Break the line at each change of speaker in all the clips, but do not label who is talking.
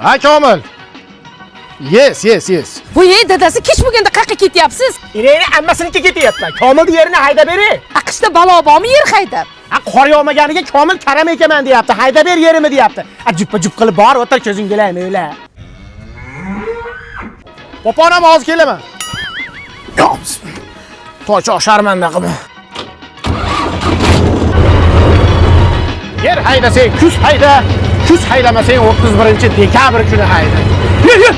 Ha Komil. Yes.
Bu dadasi kech bo'lganda qayerga ketyapsiz?
Ireni ammasiniki ketyapti. Komil yerini haydab bering.
Aqshda balo bormi yer haydab?
Qor yog'maganiga Komil karam ekaman deyapti. Haydab ber yerimni deyapti. Juppa-jup qilib bor, o'tir ko'zing kelaymi o'yla.
Poponam hozir kelaman.
To'ch sharmanda qilma.
Yer haydasang kuz hayda, kuz haydamasang 31-dekabr kuni hayda. Yur.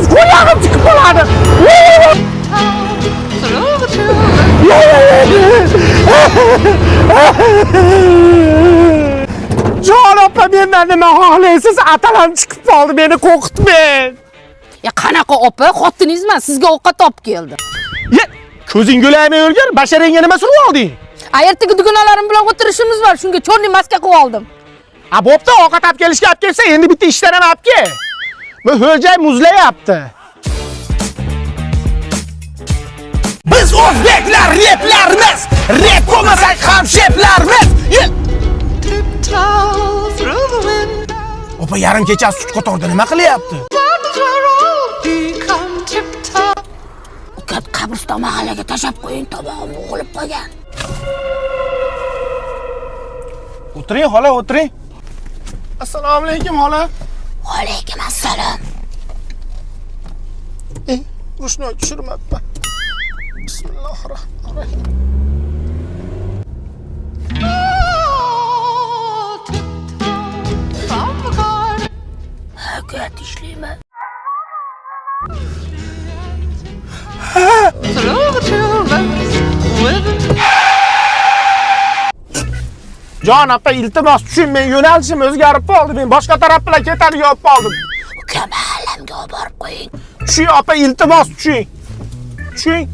Kulağım çıkıp oladı.
Jon opa mendan nima xohlaysiz? Atalam chiqib qoldi, meni qo'rqitmang.
Ya qanaqa opa, xotiningizman, sizga ovqat olib keldi.
Ye, ko'zing go'lamay o'rgar, basharangga nima surib olding?
Ertaga dugonalarim bilan o'tirishimiz bor, shunga cho'rni maska qilib oldim.
Bo'pti, ovqat olib kelishga olib kelsa, endi bitta ishdan ham olib kel. Bu ho'jay muzlayapti. Biz o'zbeklar replarimiz, rep bo'lmasak ham sheplarimiz. Opa yarim kechasi sut qo'torda nima qilyapti?
Ukat qabriston mahallaga tashab qo'ying, tabog'im bo'g'ilib qolgan.
O'tiring, xola, o'tiring. Assalomu alaykum, xola.
Va alaykum assalom.
Rushni tushirmabman. Bismillahirrohmanirrohim.
Ukat ishlayman.
Jon opa, iltimos tushun, men yo'nalishim o'zgarib qoldi. Men boshqa taraf bilan ketadigan olib qoldim.
Uka mahallamga olib borib qo'ying.
Tushing opa, iltimos tushing. Tushing.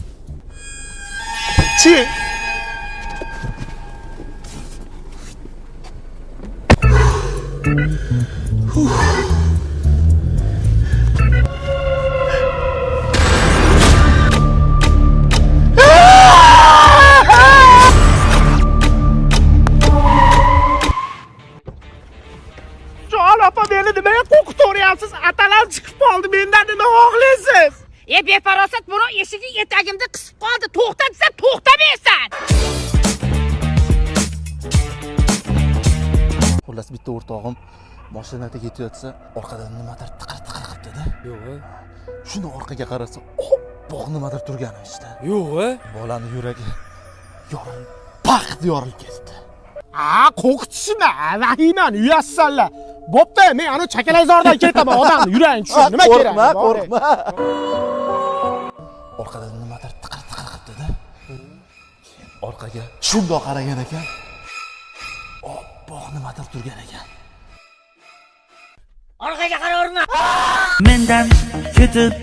Jon opa, meni nimaga qo'rqitaryapsiz? Atalam chiqib qoldi, mendan nima xohlaysiz?
Befarosat buni eshigi etagimda qisib qoldi. To'xta desam to'xtamaysan.
Xullas bitta o'rtog'im mashinada ketayotsa, orqadan nimadir tiqir qilibdi-da.
Yo'q.
Shuni orqaga qarasa, oppoq nimadir turgani işte.
Yo'q.
Bolani yuragi yorilib, paq yorilib ketdi.
Qo'rqitishma, vahimani uyasizlar. Bo'pti, men ana chakalazordan ketaman, odamni yuragini tushir. Nima kerak?
Qo'rqma. Orqadan nimadir tiqir qilibdi-da. Orqaga shundoq qaragan ekan. Oppoq nimadir turgan ekan.
Orqaga qaraverma.
Mendan ketib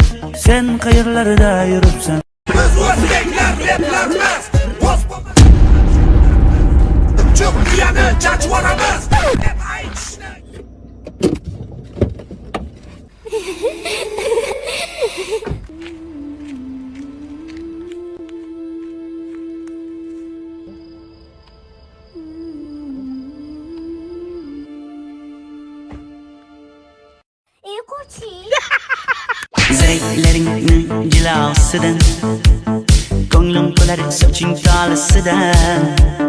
sen qayerlarda yuribsan?
Biz o'zbeklar replarimiz. Chumkiyani chachvoramiz. Deb aytishni.
Zaytlaringning jilosidan ko'nglim to'lar soching tolisidan